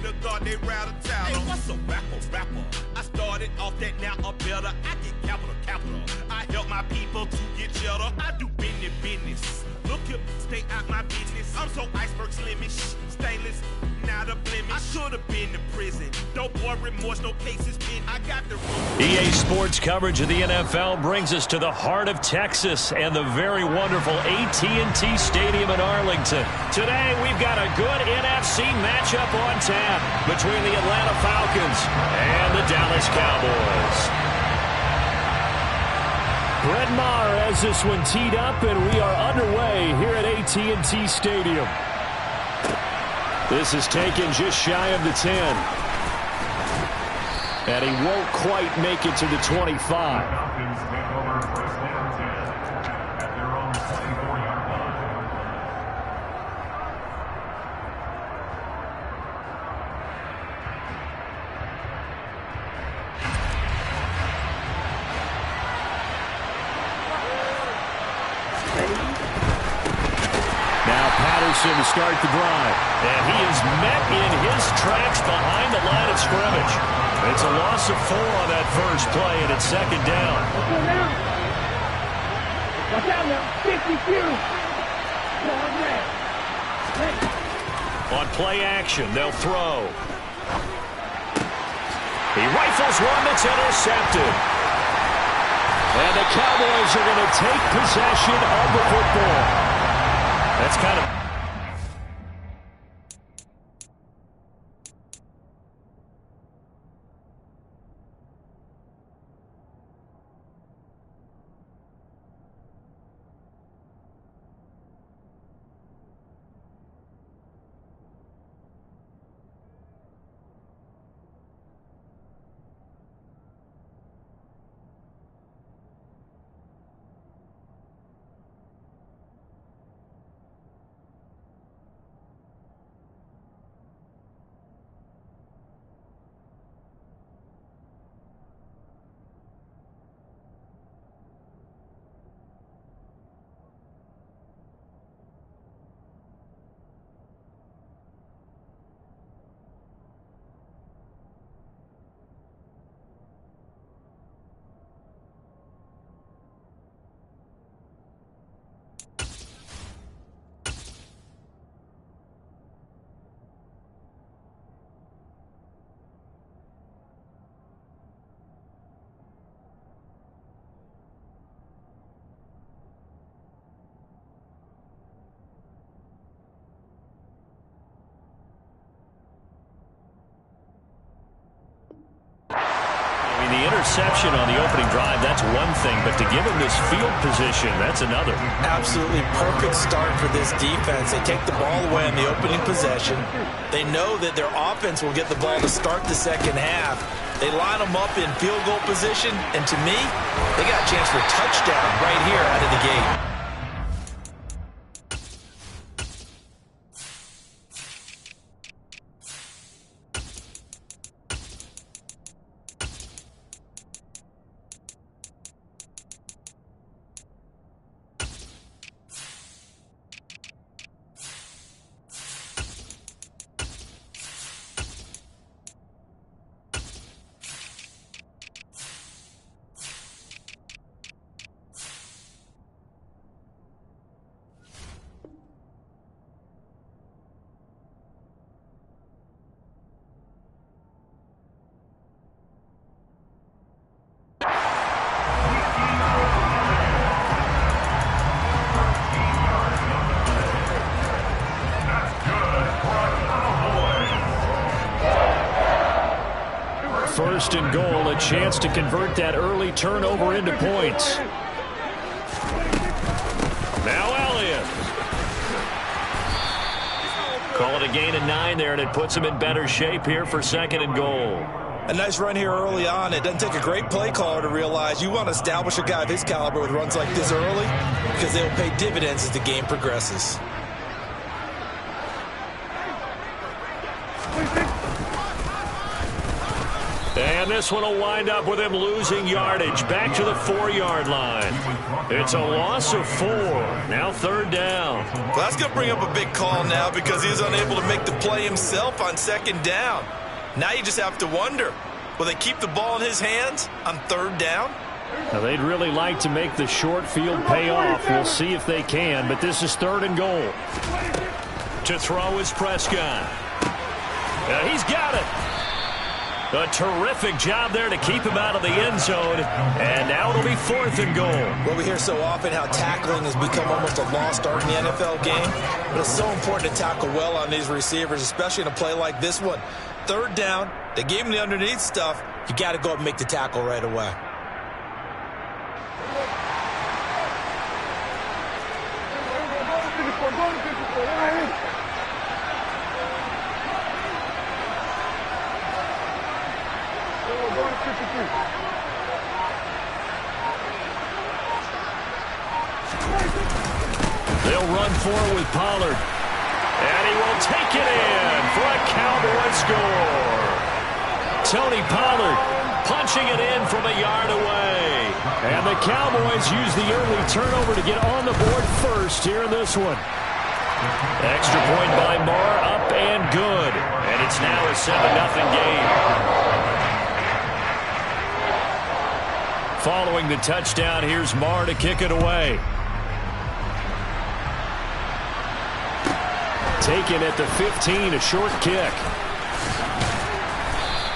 to God, they rattle tattle. Hey, what's a rapper? I started off that, now I'm better. I get capital. I help my people to get cheddar. I do business. Look here, stay out my business. I'm so iceberg slimish, stainless, not a blemish. I should have been to prison. No boy remorse, no cases pinned. I got the EA Sports coverage of the NFL brings us to the heart of Texas and the very wonderful AT&T Stadium in Arlington. Today, we've got a good NFC matchup on tap between the Atlanta Falcons and the Dallas Cowboys. Brett Maher has this one teed up, and we are underway here at AT&T Stadium. This is taken just shy of the 10. And he won't quite make it to the 25. To start the drive. And he is met in his tracks behind the line of scrimmage. It's a loss of 4 on that first play, and it's second down. Watch out now. 52. On play action, they'll throw. He rifles one that's intercepted. And the Cowboys are going to take possession of the football. That's kind of... The interception on the opening drive, that's one thing, but to give him this field position, that's another. Absolutely perfect start for this defense. They take the ball away on the opening possession. They know that their offense will get the ball to start the second half. They line them up in field goal position, and to me, they got a chance for a touchdown right here out of the gate. First and goal, a chance to convert that early turnover into points. Now Elliott. Call it a gain of 9 there, and it puts him in better shape here for second and goal. A nice run here early on. It doesn't take a great play caller to realize you want to establish a guy of his caliber with runs like this early because they'll pay dividends as the game progresses. And this one will wind up with him losing yardage back to the 4-yard line. It's a loss of 4. Now 3rd down. Well, that's going to bring up a big call now because he's unable to make the play himself on 2nd down. Now you just have to wonder, will they keep the ball in his hands on 3rd down? Now, they'd really like to make the short field pay off. We'll see if they can, but this is 3rd and goal. To throw is Prescott. He's got it. A terrific job there to keep him out of the end zone. And now it'll be 4th and goal. Well, we hear so often how tackling has become almost a lost art in the NFL game. But it's so important to tackle well on these receivers, especially in a play like this one. 3rd down, they gave him the underneath stuff. You got to go up and make the tackle right away. They'll run forward with Pollard. And he will take it in for a Cowboy score. Tony Pollard punching it in from a yard away. And the Cowboys use the early turnover to get on the board first here in this one. Extra point by Marr, up and good. And it's now a 7-0 game. Following the touchdown, here's Marr to kick it away. Taken at the 15, a short kick.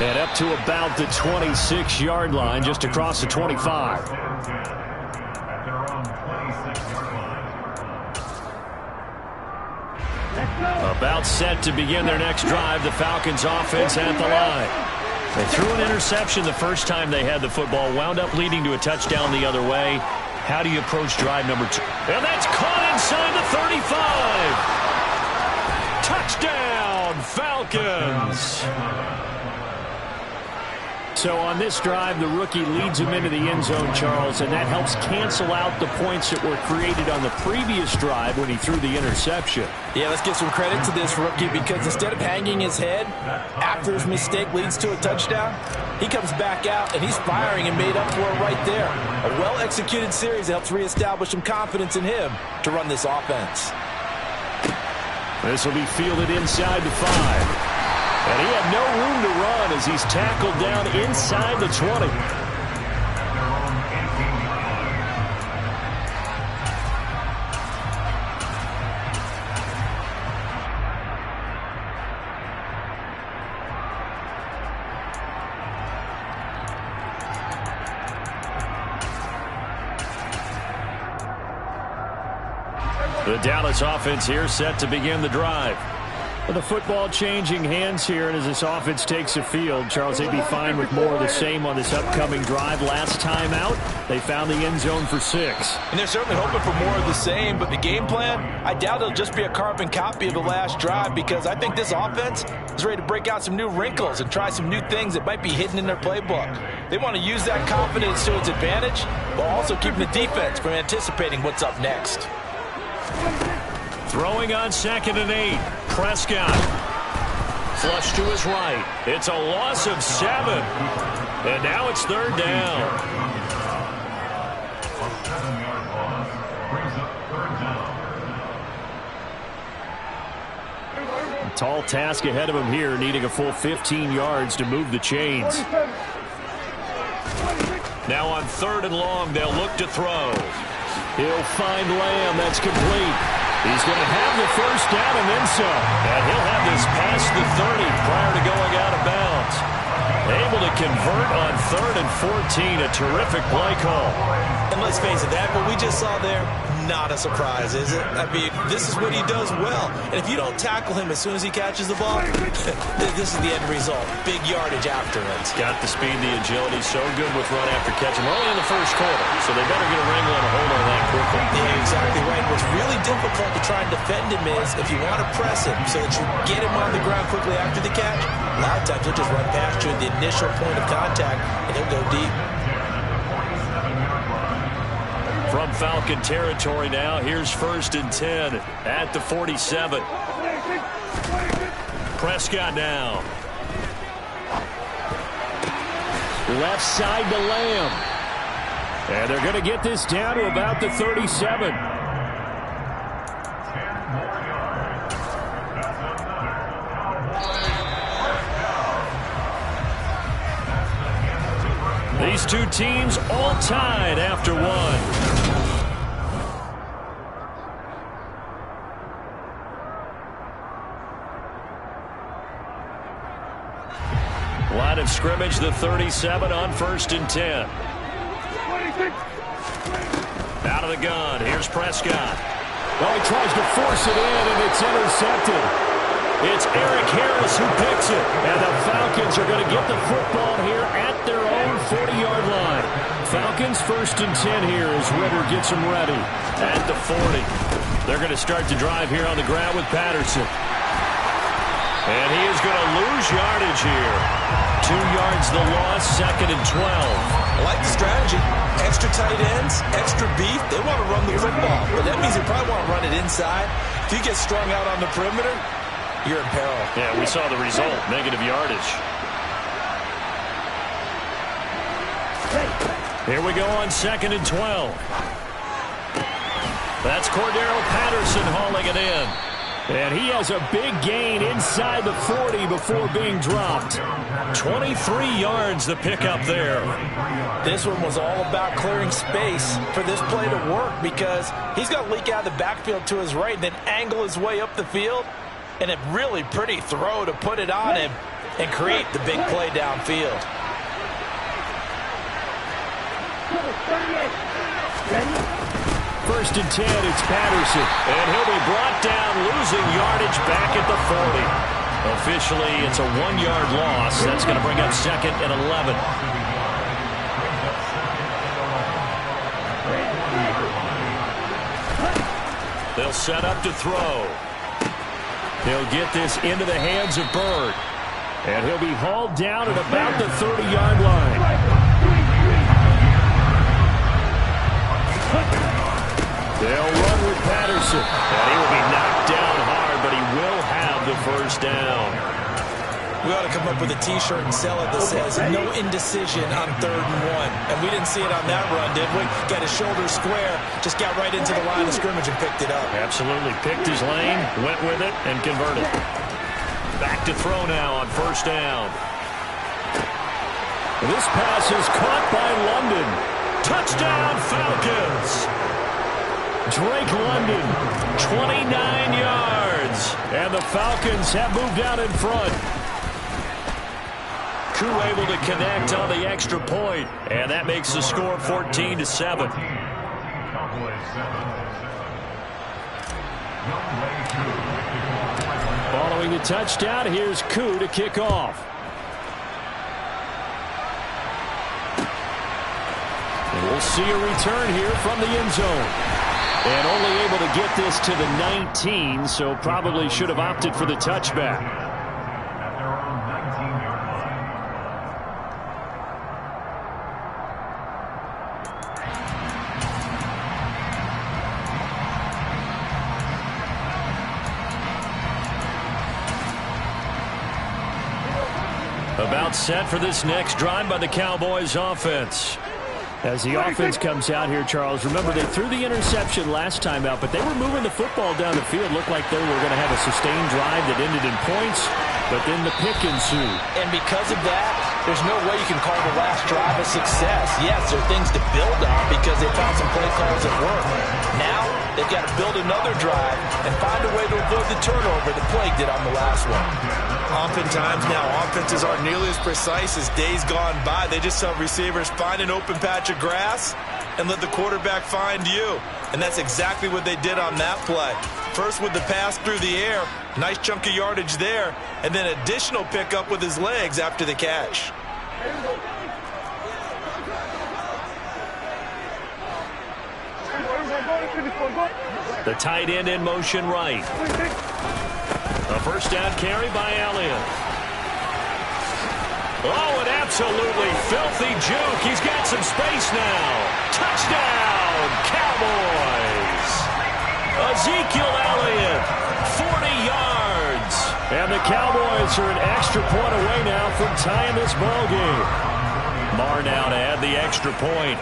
And up to about the 26-yard line, just across the 25. About set to begin their next drive, the Falcons offense at the line. They threw an interception the first time they had the football, wound up leading to a touchdown the other way. How do you approach drive number 2? And that's caught inside the 35. Touchdown, Falcons. So on this drive, the rookie leads him into the end zone, Charles, and that helps cancel out the points that were created on the previous drive when he threw the interception. Yeah, let's give some credit to this rookie because instead of hanging his head after his mistake leads to a touchdown, he comes back out and he's firing and made up for it right there. A well-executed series helps reestablish some confidence in him to run this offense. This will be fielded inside the 5. And he had no room to run as he's tackled down inside the 20. The Dallas offense here set to begin the drive. With the football changing hands here, and as this offense takes the field, Charles, they'd be fine with more of the same on this upcoming drive. Last time out, they found the end zone for 6. And they're certainly hoping for more of the same, but the game plan, I doubt it'll just be a carbon copy of the last drive because I think this offense is ready to break out some new wrinkles and try some new things that might be hidden in their playbook. They want to use that confidence to its advantage, while also keeping the defense from anticipating what's up next. Throwing on 2nd and 8. Prescott. Flush to his right. It's a loss of 7. And now it's 3rd down. A tall task ahead of him here, needing a full 15 yards to move the chains. Now on 3rd and long, they'll look to throw. He'll find Lamb. That's complete. He's going to have the first down and then some. And he'll have this past the 30 prior to going out of bounds. Able to convert on 3rd and 14. A terrific play call. And let's face it, that what we just saw there, not a surprise, is it? I mean, this is what he does well. And if you don't tackle him as soon as he catches the ball, this is the end result. Big yardage after it. Got the speed, the agility, so good with run after catch. We're only in the first quarter, so they better get a wrangle and a hold on that quickly. Yeah, exactly right. What's really difficult to try and defend him is if you want to press him so that you get him on the ground quickly after the catch, a lot of times he'll just run past you at the initial point of contact, and he'll go deep. From Falcon territory now, here's 1st and 10 at the 47. Prescott now. Left side to Lamb. And they're going to get this down to about the 37. These two teams all tied after one. Line of scrimmage, the 37 on 1st and 10. Out of the gun. Here's Prescott. Well, he tries to force it in, and it's intercepted. It's Eric Harris who picks it. And the Falcons are going to get the football here at their own 40-yard line. Falcons 1st and 10 here as Ritter gets them ready. At the 40. They're going to start to drive here on the ground with Patterson. And he is going to lose yardage here. 2 yards the loss, 2nd and 12. I like the strategy. Extra tight ends, extra beef. They want to run the football, but that means they probably want to run it inside. If you get strung out on the perimeter, you're in peril. Yeah, we saw the result, negative yardage. Here we go on 2nd and 12. That's Cordero Patterson hauling it in. And he has a big gain inside the 40 before being dropped. 23 yards the pickup there. This one was all about clearing space for this play to work because he's got to leak out of the backfield to his right and then angle his way up the field. And a really pretty throw to put it on him and create the big play downfield. First and 10, it's Patterson. And he'll be brought down, losing yardage back at the 40. Officially, it's a 1-yard loss. That's going to bring up 2nd and 11. They'll set up to throw. He'll get this into the hands of Bird. And he'll be hauled down at about the 30-yard line. They'll run with Patterson. And he will be knocked down hard, but he will have the first down. We ought to come up with a T-shirt and sell it that says, no indecision on 3rd and 1. And we didn't see it on that run, did we? Got his shoulders square, just got right into the line of scrimmage and picked it up. Absolutely. Picked his lane, went with it, and converted. Back to throw now on 1st down. This pass is caught by London. Touchdown, Falcons! Drake London, 29 yards. And the Falcons have moved out in front. Koo able to connect on the extra point. And that makes the score 14-7. Following the touchdown, here's Koo to kick off. And we'll see a return here from the end zone. And only able to get this to the 19, so probably should have opted for the touchback. About set for this next drive by the Cowboys offense. As the offense comes out here, Charles, remember they threw the interception last time out, but they were moving the football down the field. Looked like they were going to have a sustained drive that ended in points, but then the pick ensued. And because of that, there's no way you can call the last drive a success. Yes, there are things to build on because they found some play calls that work. Now, they've got to build another drive and find a way to avoid the turnover that plagued it on the last one. Oftentimes now, offenses aren't nearly as precise as days gone by. They just have receivers find an open patch of grass and let the quarterback find you. And that's exactly what they did on that play. First with the pass through the air, nice chunk of yardage there, and then additional pickup with his legs after the catch. The tight end in motion right. A first down carry by Elliott. Oh, an absolutely filthy juke. He's got some space now. Touchdown, Cowboys. Ezekiel Elliott, 40 yards. And the Cowboys are an extra point away now from tying this ball game. Marr now to add the extra point.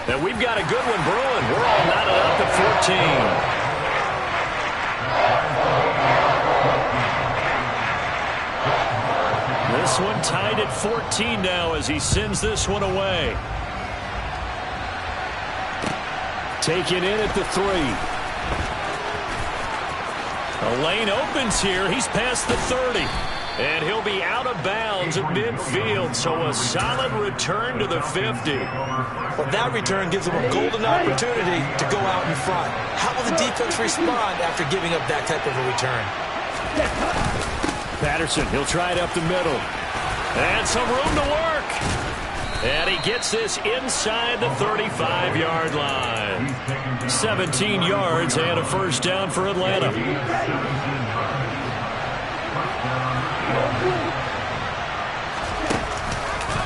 And we've got a good one brewing. We're all knotted up at 14. This one tied at 14 now as he sends this one away. Taken in at the 3. A lane opens here. He's past the 30. And he'll be out of bounds at midfield. So a solid return to the 50. Well, that return gives them a golden opportunity to go out in front. How will the defense respond after giving up that type of a return? Patterson, he'll try it up the middle. And some room to work. And he gets this inside the 35-yard line. 17 yards and a first down for Atlanta.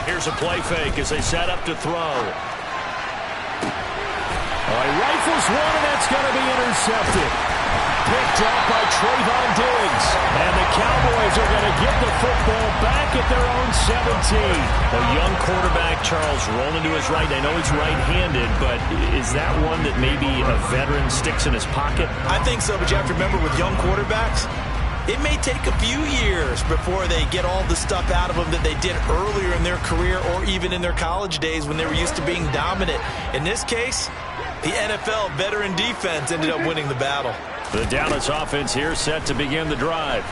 Here's a play fake as they set up to throw. He rifles one, and that's going to be intercepted. Picked up by Trayvon Diggs. And the Cowboys are going to get the football back at their own 17. A young quarterback, Charles, rolling to his right. I know he's right-handed, but is that one that maybe a veteran sticks in his pocket? I think so, but you have to remember with young quarterbacks, it may take a few years before they get all the stuff out of them that they did earlier in their career or even in their college days when they were used to being dominant. In this case, the NFL veteran defense ended up winning the battle. The Dallas offense here set to begin the drive.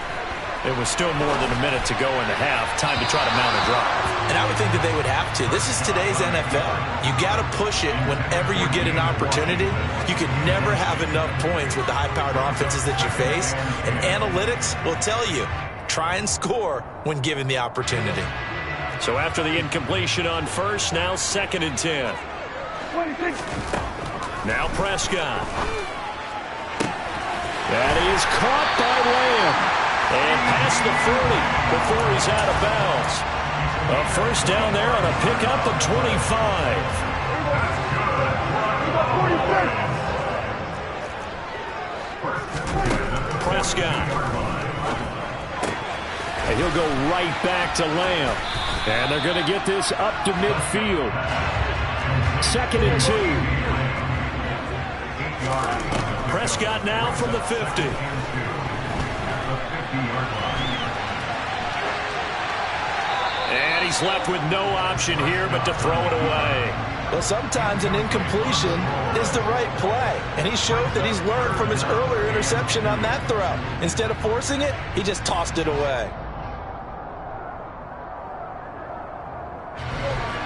It was still more than a minute to go in the half. Time to try to mount a drive. And I would think that they would have to. This is today's NFL. You got to push it whenever you get an opportunity. You could never have enough points with the high-powered offenses that you face. And analytics will tell you, try and score when given the opportunity. So after the incompletion on first, now 2nd and 10. Now Prescott. That is caught by Lamb. And past the 40 before he's out of bounds. A first down there on a pickup of 25. Prescott. And he'll go right back to Lamb. And they're going to get this up to midfield. 2nd and 2. Prescott now from the 50. And he's left with no option here but to throw it away. Well, sometimes an incompletion is the right play. And he showed that he's learned from his earlier interception on that throw. Instead of forcing it, he just tossed it away.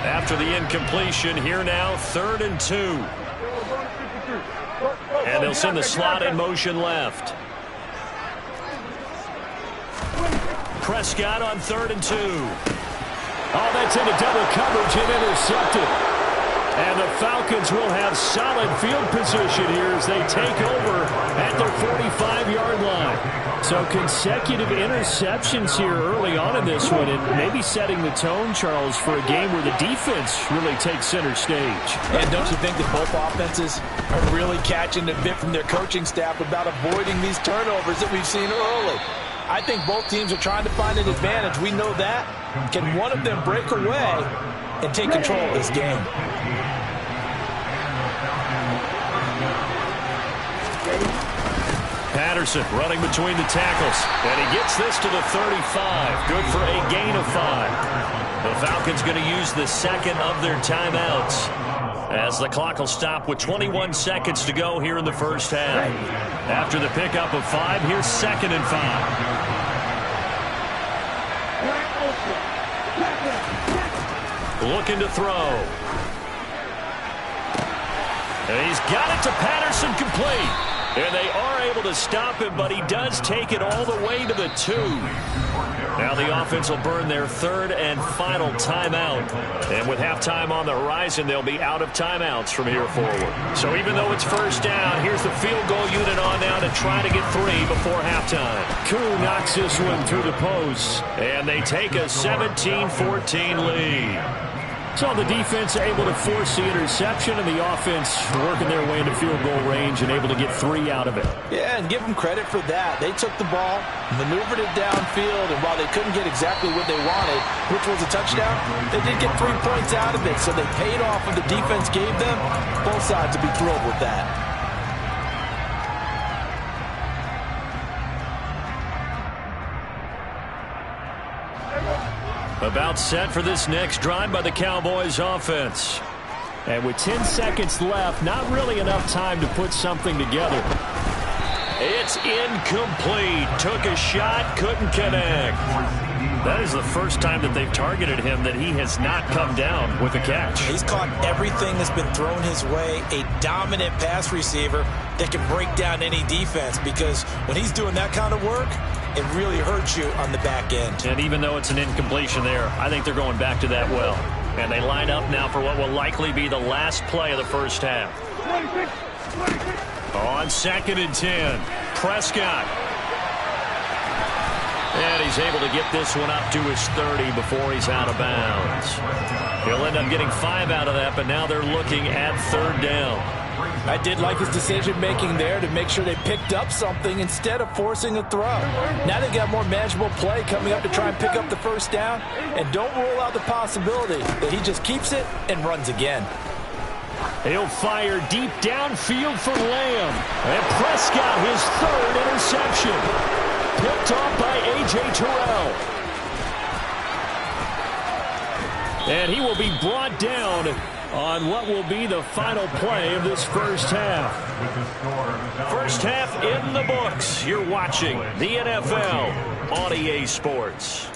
After the incompletion, here now, 3rd and 2. And they'll send the slot in motion left. Prescott on 3rd and 2. Oh, that's into double coverage and intercepted. And the Falcons will have solid field position here as they take over at their 45-yard line. So consecutive interceptions here early on in this one, and maybe setting the tone, Charles, for a game where the defense really takes center stage. And don't you think that both offenses are really catching the bit from their coaching staff about avoiding these turnovers that we've seen early? I think both teams are trying to find an advantage. We know that. Can one of them break away and take control of this game? Patterson running between the tackles. And he gets this to the 35. Good for a gain of 5. The Falcons going to use the second of their timeouts as the clock will stop with 21 seconds to go here in the first half. After the pickup of 5, here's 2nd and 5. Looking to throw. And he's got it to Patterson, complete. And they are able to stop him, but he does take it all the way to the 2. Now the offense will burn their 3rd and final timeout. And with halftime on the horizon, they'll be out of timeouts from here forward. So even though it's first down, here's the field goal unit on now to try to get 3 before halftime. Koo knocks this one through the post. And they take a 17-14 lead. So the defense able to force the interception, and the offense working their way into field goal range and able to get 3 out of it. Yeah, and give them credit for that. They took the ball, maneuvered it downfield, and while they couldn't get exactly what they wanted, which was a touchdown, they did get 3 points out of it, so they paid off what the defense gave them. Both sides will be thrilled with that. About set for this next drive by the Cowboys offense. And with 10 seconds left, not really enough time to put something together. It's incomplete. Took a shot, couldn't connect. That is the first time that they've targeted him that he has not come down with a catch. He's caught everything that's been thrown his way. A dominant pass receiver that can break down any defense, because when he's doing that kind of work, it really hurts you on the back end. And even though it's an incompletion there, I think they're going back to that well. And they line up now for what will likely be the last play of the first half. On 2nd and 10, Prescott. And he's able to get this one up to his 30 before he's out of bounds. He'll end up getting 5 out of that, but now they're looking at 3rd down. I did like his decision-making there to make sure they picked up something instead of forcing a throw. Now they've got more manageable play coming up to try and pick up the first down, and don't rule out the possibility that he just keeps it and runs again. He'll fire deep downfield for Lamb. And Prescott, his 3rd interception. Picked off by A.J. Terrell. And he will be brought down on what will be the final play of this first half. First half in the books. You're watching the NFL on EA Sports.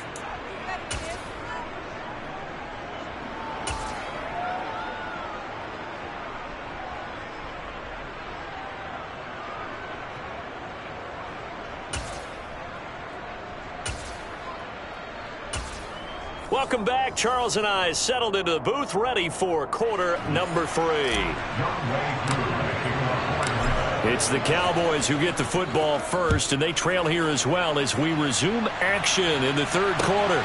Welcome back. Charles and I settled into the booth, ready for quarter number 3. It's the Cowboys who get the football first, and they trail here as well as we resume action in the 3rd quarter.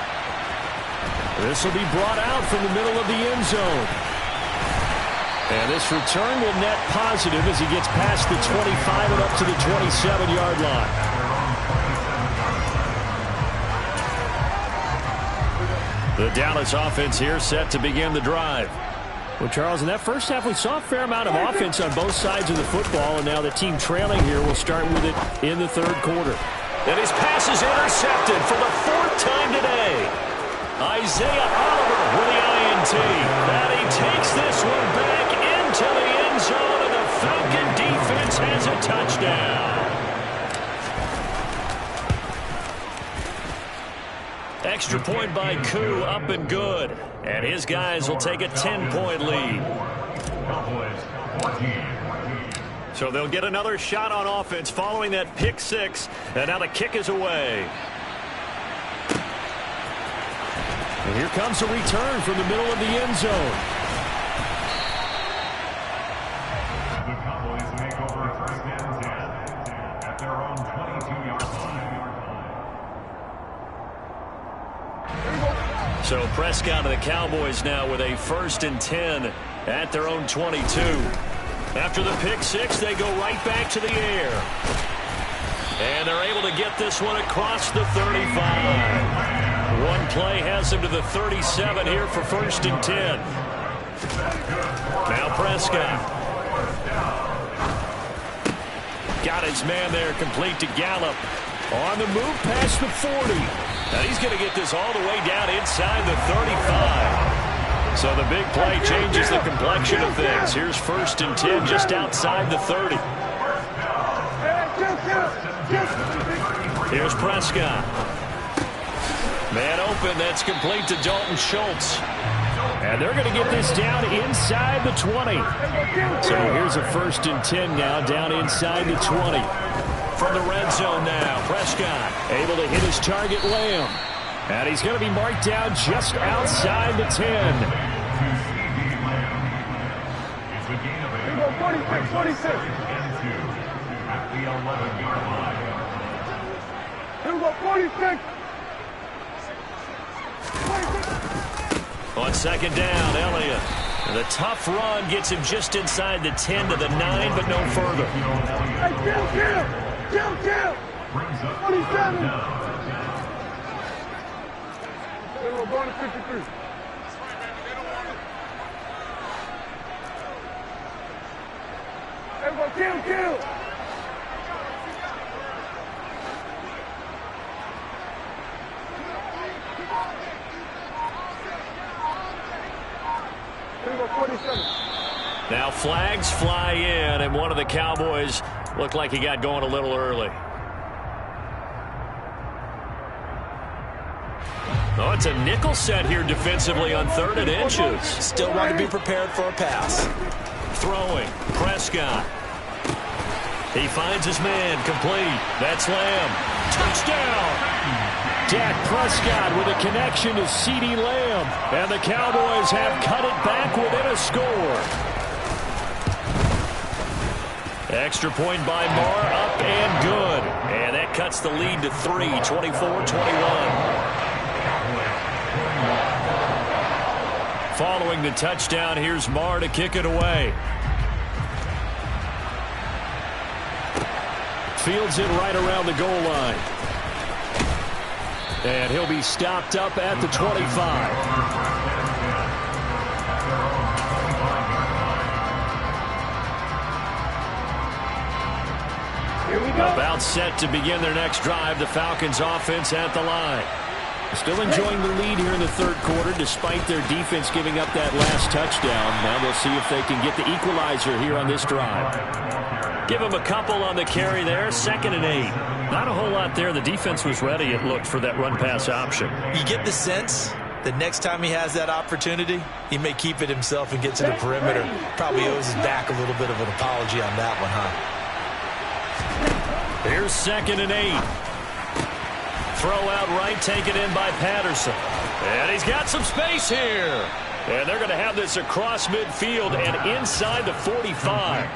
This will be brought out from the middle of the end zone. And this return will net positive as he gets past the 25 and up to the 27-yard line. The Dallas offense here set to begin the drive. Well, Charles, in that first half, we saw a fair amount of offense on both sides of the football, and now the team trailing here will start with it in the 3rd quarter. And his pass is intercepted for the 4th time today. Isaiah Oliver with the INT. And he takes this one back into the end zone, and the Falcon defense has a touchdown. Extra point by Koo, up and good. And his guys will take a 10-point lead. So they'll get another shot on offense following that pick 6. And now the kick is away. And here comes a return from the middle of the end zone. The Cowboys make over 1st and 10 at their own 22-yard line. So Prescott of the Cowboys now with a 1st and 10 at their own 22. After the pick 6, they go right back to the air. And they're able to get this one across the 35. One play has them to the 37 here for 1st and 10. Now Prescott. Got his man there, complete to Gallup. On the move past the 40. And he's going to get this all the way down inside the 35. So the big play changes the complexion of things. Here's 1st and 10 just outside the 30. Here's Prescott. Man open, that's complete to Dalton Schultz. And they're going to get this down inside the 20. So here's a 1st and 10 now down inside the 20. From the red zone now, Prescott able to hit his target, Lamb. And he's going to be marked down just outside the 10. It's a gain of 46. At the 11-yard line. Here we go, 46. On second down, Elliott. And the tough run gets him just inside the 10 to the 9, but no further. Hey, kill! 47. We're going to 53. Hey, well, kill! Now flags fly in, and one of the Cowboys looked like he got going a little early. Oh, it's a nickel set here defensively on 3rd and inches. Still want to be prepared for a pass. Throwing, Prescott. He finds his man, complete. That's Lamb. Touchdown! Dak Prescott with a connection to CeeDee Lamb. And the Cowboys have cut it back within a score. Extra point by Moore, up and good. And that cuts the lead to 3, 24-21. Following the touchdown, here's Moore to kick it away. Fields it right around the goal line. And he'll be stopped up at the 25. About set to begin their next drive. The Falcons offense at the line. Still enjoying the lead here in the 3rd quarter despite their defense giving up that last touchdown. Now we'll see if they can get the equalizer here on this drive. Give him a couple on the carry there. 2nd and 8. Not a whole lot there. The defense was ready, it looked, for that run-pass option. You get the sense that next time he has that opportunity, he may keep it himself and get to the perimeter. Probably owes his back a little bit of an apology on that one, huh? Here's 2nd and 8. Throw out right, taken in by Patterson. And he's got some space here. And they're going to have this across midfield and inside the 45.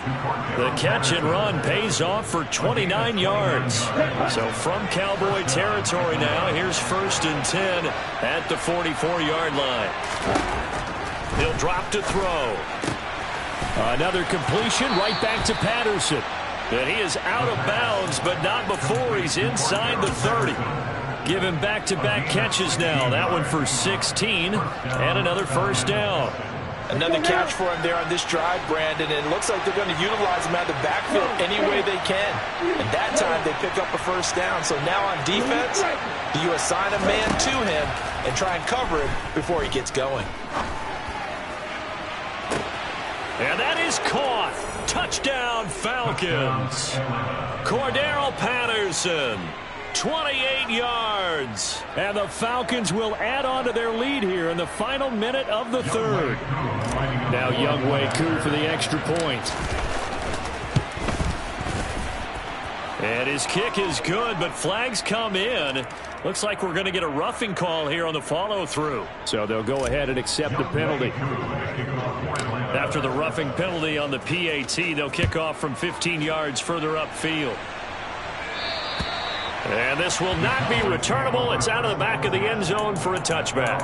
The catch and run pays off for 29 yards. So from Cowboy territory now, here's 1st and 10 at the 44-yard line. He'll drop to throw. Another completion right back to Patterson. And he is out of bounds, but not before he's inside the 30. Give him back-to-back catches now. That one for 16 and another first down. Another catch for him there on this drive, Brandon, and it looks like they're going to utilize him out of the backfield any way they can. And that time they pick up a first down. So now on defense, do you assign a man to him and try and cover him before he gets going? And that is caught. Touchdown, Falcons. Cordero Patterson. 28 yards. And the Falcons will add on to their lead here in the final minute of the 3rd. Now Younghoe Koo for the extra point. And his kick is good, but flags come in. Looks like we're going to get a roughing call here on the follow-through. So they'll go ahead and accept the penalty. After the roughing penalty on the PAT, they'll kick off from 15 yards further upfield. And this will not be returnable. It's out of the back of the end zone for a touchback.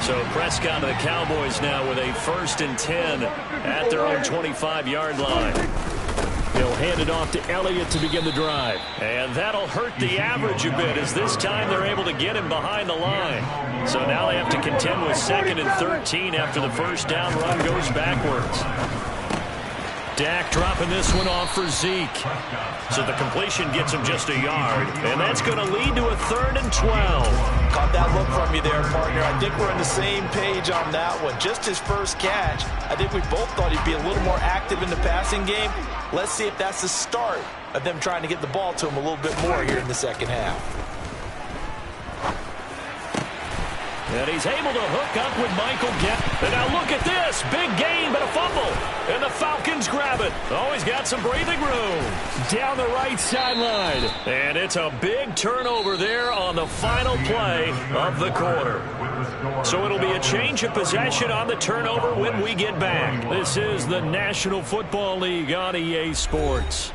So Prescott of the Cowboys now with a 1st and 10 at their own 25-yard line. They'll hand it off to Elliott to begin the drive. And that'll hurt the average a bit as this time they're able to get him behind the line. So now they have to contend with 2nd and 13 after the first down run goes backwards. Dak dropping this one off for Zeke. So the completion gets him just a yard. And that's going to lead to a 3rd and 12. Caught that look from you there, partner. I think we're on the same page on that one. Just his first catch. I think we both thought he'd be a little more active in the passing game. Let's see if that's the start of them trying to get the ball to him a little bit more here in the second half. And he's able to hook up with Michael Gett. And now look at this. Big gain, but a fumble. And the Falcons grab it. Oh, he's got some breathing room. Down the right sideline. And it's a big turnover there on the final play of the quarter. So it'll be a change of possession on the turnover when we get back. This is the National Football League on EA Sports.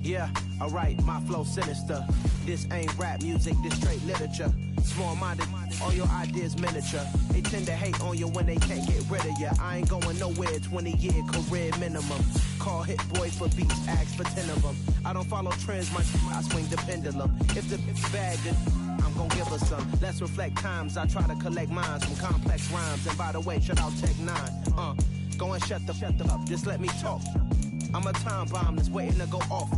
Yeah, alright, my flow sinister. This ain't rap music, this straight literature. Small-minded, all your ideas miniature. They tend to hate on you when they can't get rid of you. I ain't going nowhere, 20-year career minimum. Call hit boy for beats, ask for 10 of them. I don't follow trends, I swing the pendulum. If the bad, then I'm gonna give her some. Let's reflect times, I try to collect minds from complex rhymes. And by the way, shout out Tech 9. Go and shut the up, just let me talk. I'm a time bomb that's waiting to go off.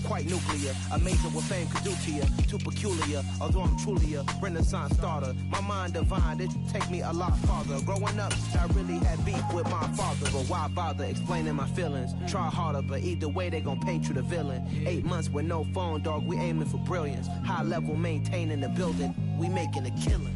Quite nuclear, amazing what fame could do to you. Too peculiar, although I'm truly a Renaissance starter. My mind divine, it take me a lot farther. Growing up, I really had beef with my father. But why bother explaining my feelings? Try harder, but either way they gon' paint you the villain. 8 months with no phone, dog, we aiming for brilliance. High level maintaining the building, we making a killing.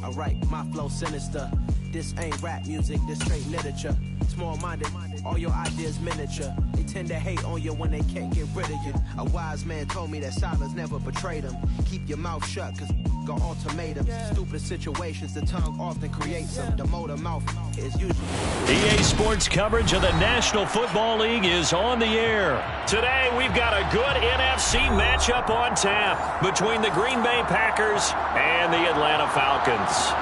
Alright, my flow sinister. This ain't rap music, this straight literature. Small-minded, all your ideas miniature. They tend to hate on you when they can't get rid of you. A wise man told me that silence never betrayed him. Keep your mouth shut, cause got ultimatums. Stupid situations, the tongue often creates them. The motor mouth is usually... EA Sports coverage of the National Football League is on the air. Today, we've got a good NFC matchup on tap between the Green Bay Packers and the Atlanta Falcons.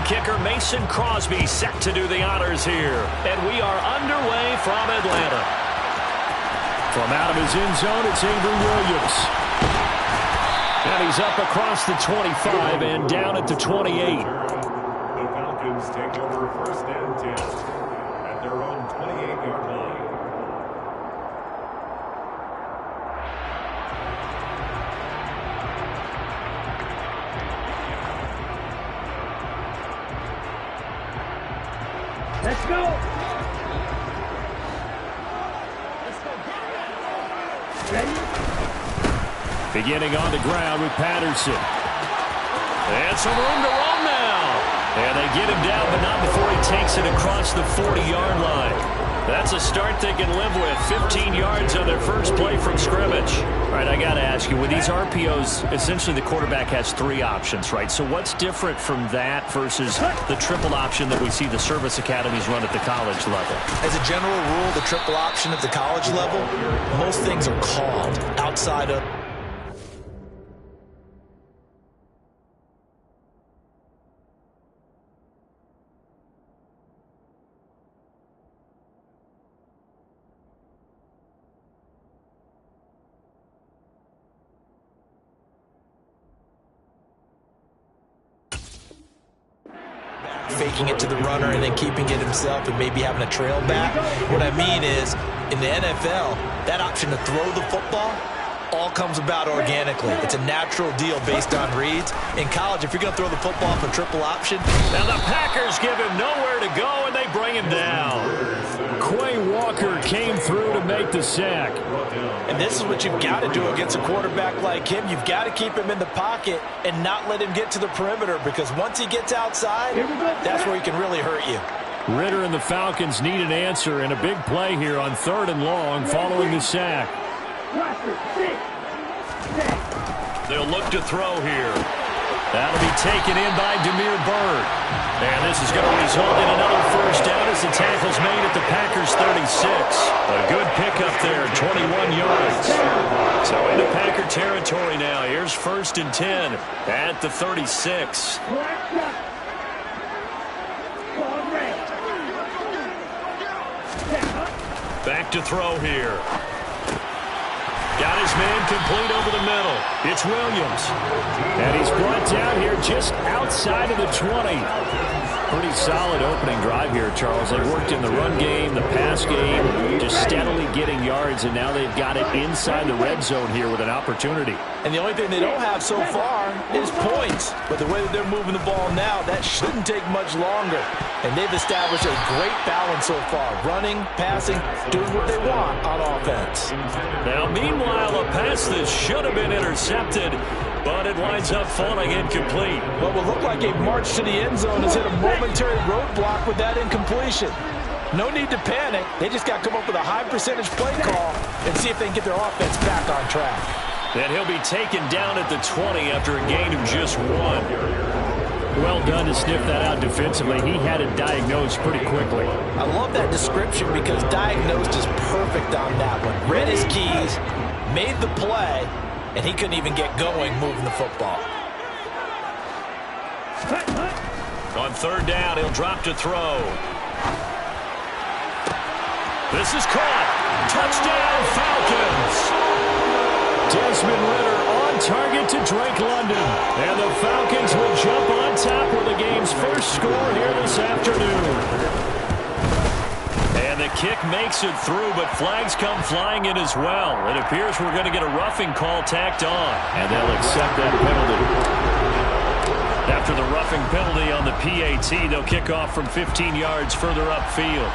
Kicker Mason Crosby set to do the honors here. And we are underway from Atlanta. From out of his end zone, it's Avery Williams. And he's up across the 25 and down at the 28. The Falcons take over 1st and 10 at their own 28-yard line. Let's go. Ready? Beginning on the ground with Patterson. And some room to roam now. And they get him down, but not before he takes it across the 40-yard line. That's a start they can live with. 15 yards on their first play from scrimmage. All right, I got to ask you, with these RPOs, essentially the quarterback has 3 options, right? So what's different from that versus the triple option that we see the service academies run at the college level? As a general rule, the triple option at the college level, most things are called outside of... faking it to the runner and then keeping it himself and maybe having a trail back. What I mean is, in the NFL, that option to throw the football all comes about organically. It's a natural deal based on reads. In college, if you're going to throw the football for triple option... Now the Packers give him nowhere to go, and they bring him down. Quay Walker came through to make the sack. And this is what you've got to do against a quarterback like him. You've got to keep him in the pocket and not let him get to the perimeter, because once he gets outside, that's where he can really hurt you. Ritter and the Falcons need an answer, and a big play here on 3rd and long following the sack. They'll look to throw here. That'll be taken in by Demir Bird. And this is going to result in another first down as the tackle's made at the Packers' 36. A good pickup there, 21 yards. So into Packer territory now. Here's 1st and 10 at the 36. Back to throw here. Got his man complete over the middle. It's Williams. And he's brought down here just outside of the 20. Pretty solid opening drive here, Charles. They worked in the run game, the pass game, just steadily getting yards, and now they've got it inside the red zone here with an opportunity. And the only thing they don't have so far is points. But the way that they're moving the ball now, that shouldn't take much longer. And they've established a great balance so far. Running, passing, doing what they want on offense. Now, meanwhile, a pass that should have been intercepted, but it winds up falling incomplete. What will look like a march to the end zone has hit a momentary roadblock with that incompletion. No need to panic. They just got to come up with a high percentage play call and see if they can get their offense back on track. And he'll be taken down at the 20 after a gain of just 1. Well done to sniff that out defensively. He had it diagnosed pretty quickly. I love that description because diagnosed is perfect on that one. Read his keys, made the play, and he couldn't even get going moving the football. On third down, he'll drop to throw. This is caught. Touchdown, Falcons. Desmond Ridder on target to Drake London. And the Falcons will jump on top with the game's first score here this afternoon. And the kick makes it through, but flags come flying in as well. It appears we're going to get a roughing call tacked on. And they'll accept that penalty. After the roughing penalty on the PAT, they'll kick off from 15 yards further upfield.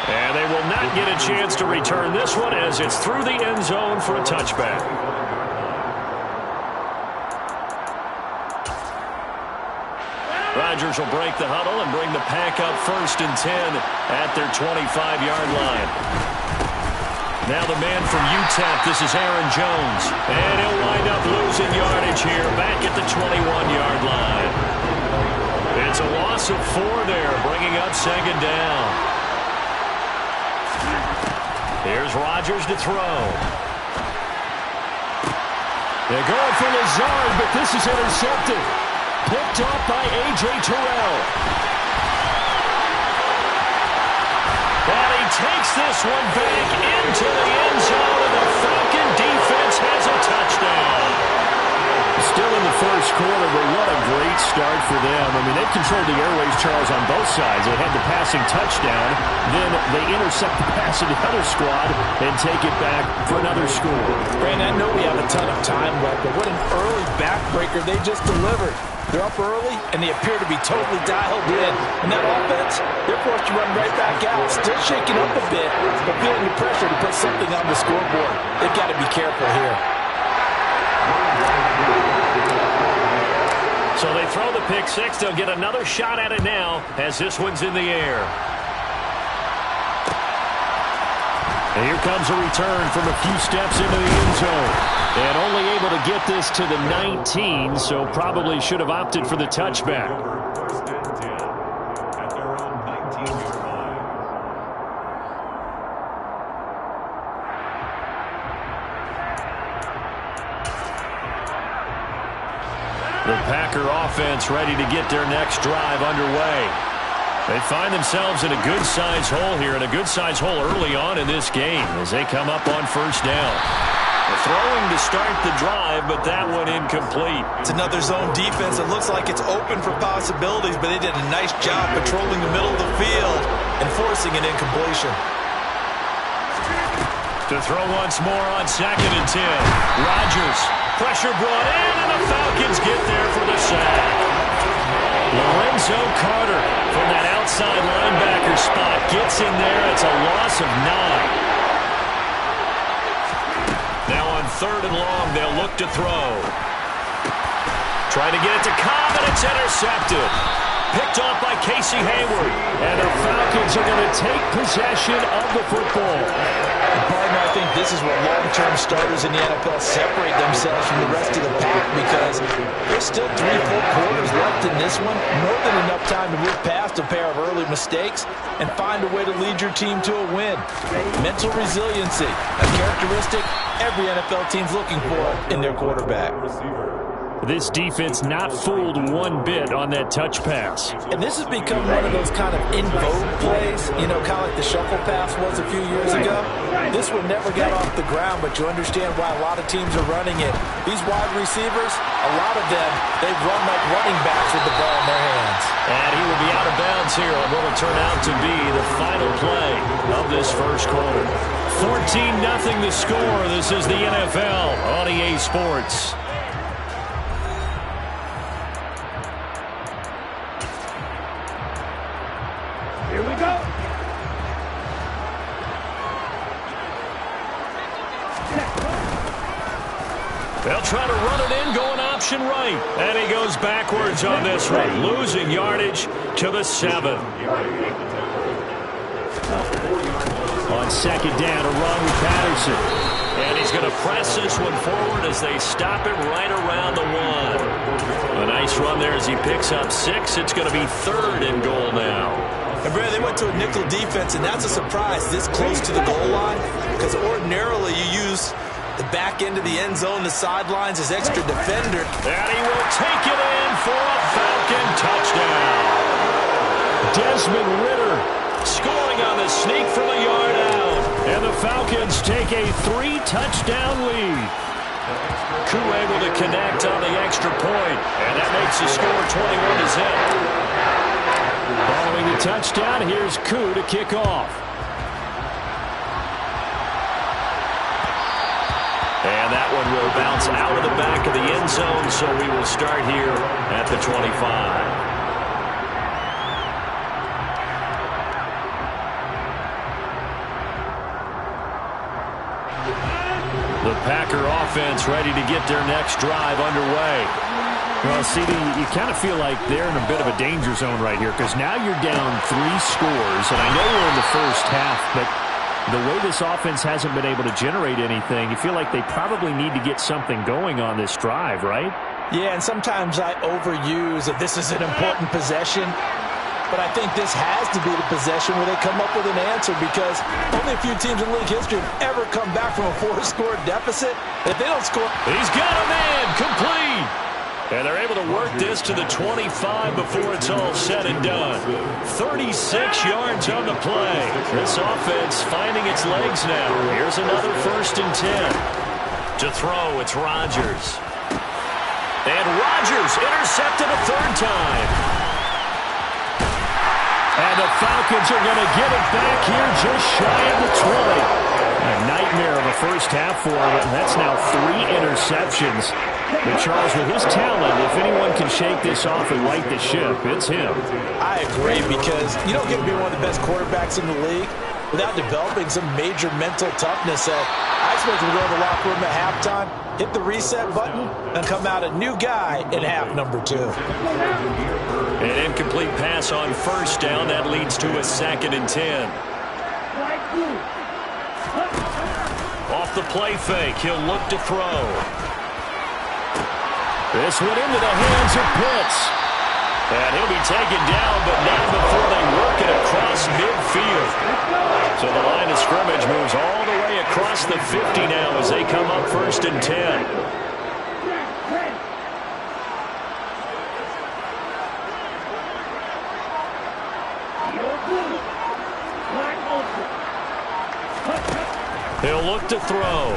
And they will not get a chance to return this one as it's through the end zone for a touchback. Rodgers will break the huddle and bring the pack up 1st and 10 at their 25-yard line. Now the man from UTEP, this is Aaron Jones. And he'll wind up losing yardage here back at the 21-yard line. It's a loss of 4 there, bringing up 2nd down. Here's Rodgers to throw. They're going for Lazard, but this is intercepted. Picked off by A.J. Terrell. And he takes this one back into the end zone, and the Falcon defense has a touchdown. Still in the first quarter, but what a great start for them. I mean, they controlled the airways, Charles, on both sides. They had the passing touchdown. Then they intercept the pass of the other squad and take it back for another score. Brandon, I know we have a ton of time left, but what an early backbreaker they just delivered. They're up early, and they appear to be totally dialed in. And that offense, they're forced to run right back out. Still shaking up a bit, but feeling the pressure to put something on the scoreboard. They've got to be careful here. So they throw the pick six. They'll get another shot at it now as this one's in the air. And here comes a return from a few steps into the end zone. And only able to get this to the 19, so probably should have opted for the touchback. First and 10 at their own 19-yard line. The Packer offense ready to get their next drive underway. They find themselves in a good-sized hole here, and a good-sized hole early on in this game as they come up on 1st down. They're throwing to start the drive, but that one incomplete. It's another zone defense. It looks like it's open for possibilities, but they did a nice job patrolling the middle of the field and forcing an incompletion. To throw once more on 2nd and 10. Rodgers, pressure brought in, and the Falcons get there for the sack. Lorenzo Carter from that outside linebacker spot gets in there. It's a loss of 9. Now on 3rd and long, they'll look to throw. Trying to get it to Cobb, and it's intercepted. Picked off by Casey Hayward. And the Falcons are going to take possession of the football. And partner, I think this is where long-term starters in the NFL separate themselves from the rest of the pack because there's still 3 full quarters left in this one. More than enough time to move past a pair of early mistakes and find a way to lead your team to a win. Mental resiliency, a characteristic every NFL team's looking for in their quarterback. This defense not fooled one bit on that touch pass. And this has become one of those kind of in vogue plays, you know, kind of like the shuffle pass was a few years ago. This one never got off the ground, but you understand why a lot of teams are running it. These wide receivers, a lot of them, they run like running backs with the ball in their hands. And he will be out of bounds here on what will turn out to be the final play of this first quarter. 14-0 the score. This is the NFL on EA Sports. Here we go. They'll try to run it in, going option right. And he goes backwards on this one, losing yardage to the 7. On 2nd down, a run with Patterson. And he's going to press this one forward as they stop him right around the 1. A nice run there as he picks up 6. It's going to be 3rd and goal now. And Brad, they went to a nickel defense, and that's a surprise this close to the goal line, because ordinarily you use the back end of the end zone, the sidelines as extra defender. And he will take it in for a Falcon touchdown. Desmond Ridder scoring on the sneak from a yard out. And the Falcons take a 3-touchdown lead. Koo able to connect on the extra point, and that makes the score 21-0. Following the touchdown, here's Koo to kick off. And that one will bounce out of the back of the end zone, so we will start here at the 25. The Packer offense ready to get their next drive underway. Well, CD, you kind of feel like they're in a bit of a danger zone right here, because now you're down 3 scores, and I know we're in the first half, but the way this offense hasn't been able to generate anything, you feel like they probably need to get something going on this drive, right? Yeah, and sometimes I overuse that this is an important possession, but I think this has to be the possession where they come up with an answer, because only a few teams in league history have ever come back from a 4-score deficit. If they don't score... He's got a man complete! And they're able to work this to the 25 before it's all said and done. 36 yards on the play. This offense finding its legs now. Here's another 1st and 10. To throw, it's Rodgers. And Rodgers intercepted a 3rd time. And the Falcons are going to get it back here just shy of the 20. A nightmare of a first half for him, and that's now 3 interceptions. But Charles, with his talent, if anyone can shake this off and right the ship, it's him. I agree, because you don't get to be one of the best quarterbacks in the league without developing some major mental toughness. I expect him to go in the locker room at halftime, hit the reset button, and come out a new guy in half number 2. An incomplete pass on 1st down. That leads to a 2nd and 10. Off the play fake, he'll look to throw. This one into the hands of Pitts. And he'll be taken down, but not before they work it across midfield. So the line of scrimmage moves all the way across the 50 now as they come up 1st and 10. He'll look to throw.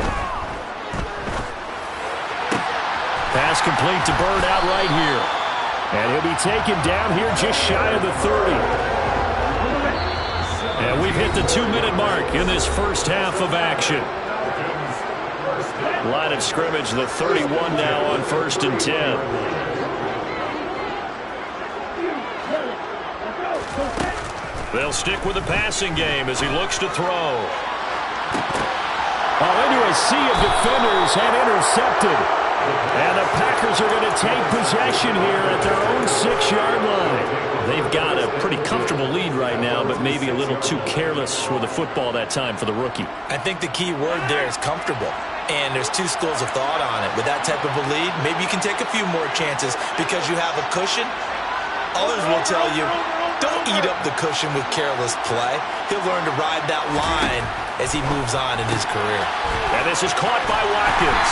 Pass complete to Bird out right here. And he'll be taken down here just shy of the 30. And we've hit the 2-minute mark in this first half of action. Line of scrimmage, the 31 now on 1st and 10. They'll stick with the passing game as he looks to throw. Into a sea of defenders and intercepted. And the Packers are going to take possession here at their own 6-yard line. They've got a pretty comfortable lead right now, but maybe a little too careless with the football that time for the rookie. I think the key word there is comfortable. And there's 2 schools of thought on it. With that type of a lead, maybe you can take a few more chances because you have a cushion. Others will tell you, don't eat up the cushion with careless play. He'll learn to ride that line as he moves on in his career. And this is caught by Watkins.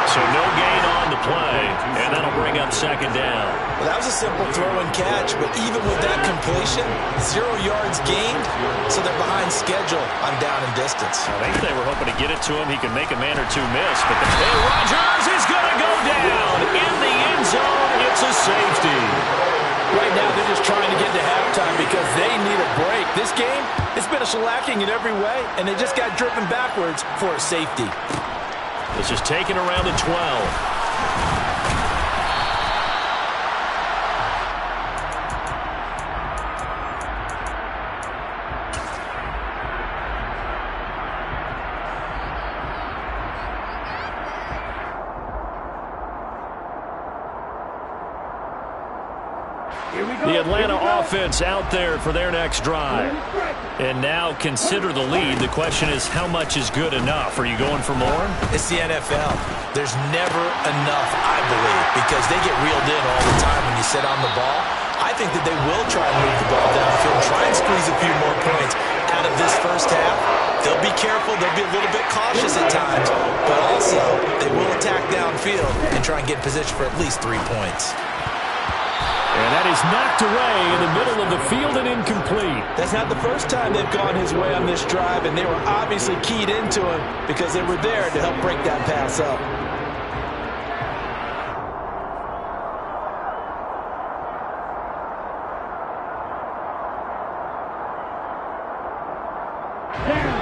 So no gain on the play, and that'll bring up 2nd down. Well, that was a simple throw and catch, but even with that completion, 0 yards gained, so they're behind schedule on down and distance. Maybe they were hoping to get it to him. He could make a man or 2 miss, but and Rodgers is going to go down in the end zone. It's a safety. Right now, they're just trying to get to halftime because they need a break. This game, it's been a shellacking in every way, and they just got driven backwards for a safety. This is taken around the 12. The Atlanta offense out there for their next drive. And now consider the lead. The question is, how much is good enough? Are you going for more? It's the NFL. There's never enough, I believe, because they get reeled in all the time when you sit on the ball. I think that they will try and move the ball downfield, try and squeeze a few more points out of this first half. They'll be careful. They'll be a little bit cautious at times, but also they will attack downfield and try and get in position for at least 3 points. And that is knocked away in the middle of the field and incomplete. That's not the first time they've gone his way on this drive, and they were obviously keyed into him because they were there to help break that pass up.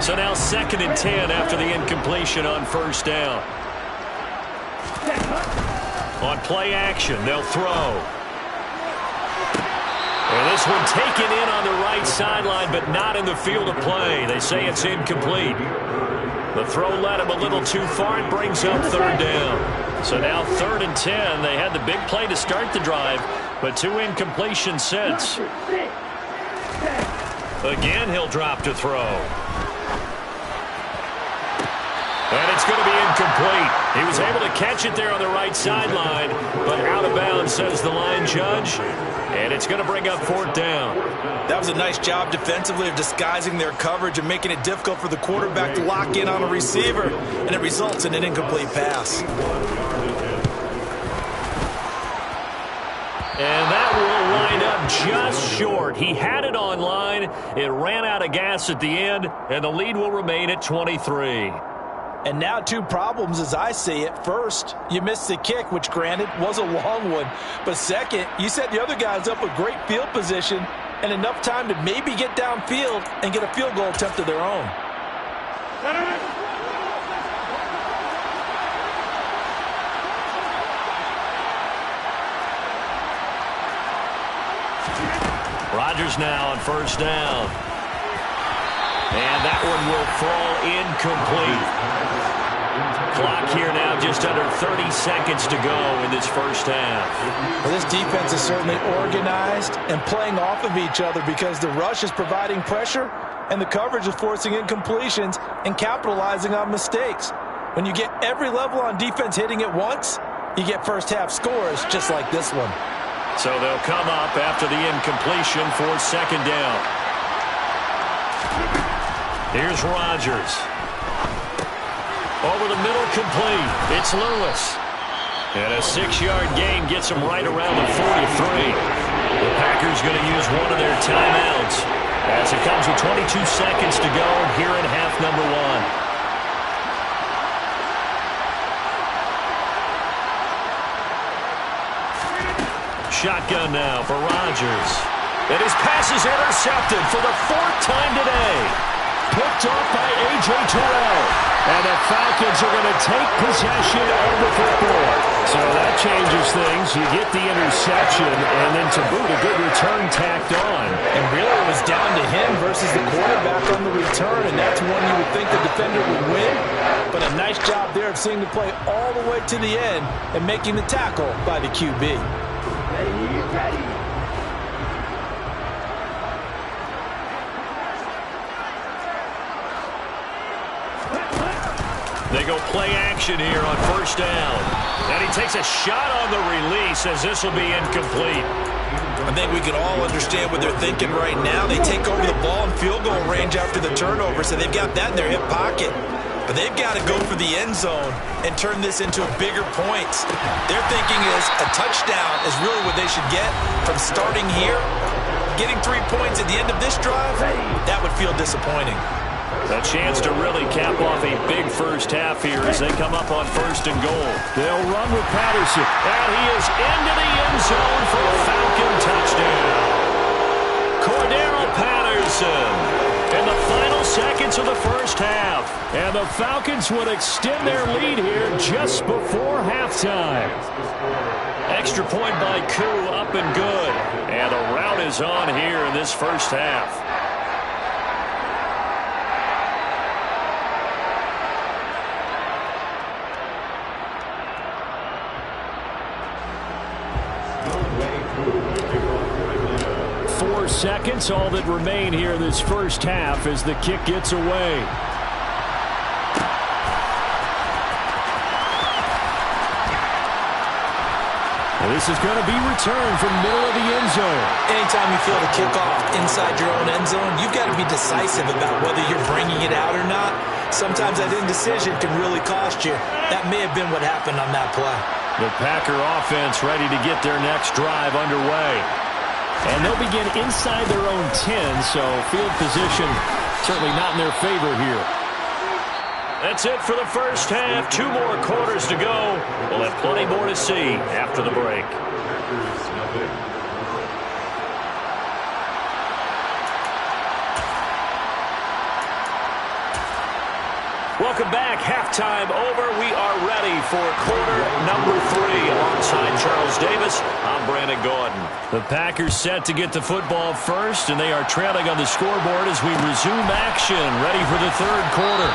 So now 2nd and 10 after the incompletion on first down. On play action, they'll throw. And this one taken in on the right sideline, but not in the field of play. They say it's incomplete. The throw led him a little too far and brings up 3rd down. So now 3rd and 10. They had the big play to start the drive, but 2 incompletions since. Again, he'll drop to throw. And it's going to be incomplete. He was able to catch it there on the right sideline, but out of bounds, says the line judge. And it's going to bring up 4th down. That was a nice job defensively of disguising their coverage and making it difficult for the quarterback to lock in on a receiver, and it results in an incomplete pass. And that will line up just short. He had it on line. It ran out of gas at the end, and the lead will remain at 23. And now 2 problems as I see it. First, you missed the kick, which granted was a long one. But second, you set the other guys up with great field position and enough time to maybe get downfield and get a field goal attempt of their own. Rodgers now on first down. And that one will fall incomplete. Clock here now just under 30 seconds to go in this first half. Well, this defense is certainly organized and playing off of each other because the rush is providing pressure and the coverage is forcing incompletions and capitalizing on mistakes. When you get every level on defense hitting at once, you get first half scores just like this one. So they'll come up after the incompletion for 2nd down. Here's Rodgers. Over the middle, complete. It's Lewis. And a 6-yard gain gets him right around the 43. The Packers going to use one of their timeouts as it comes with 22 seconds to go here in half number 1. Shotgun now for Rodgers. And his pass is intercepted for the 4th time today. Picked off by A.J. Terrell. And the Falcons are going to take possession of the football. So that changes things. You get the interception, and then to boot, a good return tacked on. And really it was down to him versus the quarterback on the return, and that's one you would think the defender would win. But a nice job there of seeing the play all the way to the end and making the tackle by the QB. Ready. They go play action here on first down. And he takes a shot on the release as this will be incomplete. I think we can all understand what they're thinking right now. They take over the ball in field goal range after the turnover, so they've got that in their hip pocket. But they've got to go for the end zone and turn this into bigger points. Their thinking is a touchdown is really what they should get from starting here. Getting 3 points at the end of this drive, that would feel disappointing. A chance to really cap off a big first half here as they come up on 1st and goal. They'll run with Patterson. And he is into the end zone for a Falcon touchdown. Cordero Patterson in the final seconds of the first half. And the Falcons would extend their lead here just before halftime. Extra point by Koo, up and good. And the rout is on here in this first half. 4 seconds, all that remain here this first half as the kick gets away. And this is going to be returned from the middle of the end zone. Anytime you feel the kickoff inside your own end zone, you've got to be decisive about whether you're bringing it out or not. Sometimes that indecision can really cost you. That may have been what happened on that play. The Packer offense ready to get their next drive underway. And they'll begin inside their own 10, so field position certainly not in their favor here. That's it for the first half. 2 more quarters to go. We'll have plenty more to see after the break. Welcome back. Halftime over. We are ready for quarter number 3. Alongside Charles Davis, I'm Brandon Gordon. The Packers set to get the football first, and they are trailing on the scoreboard as we resume action, ready for the third quarter.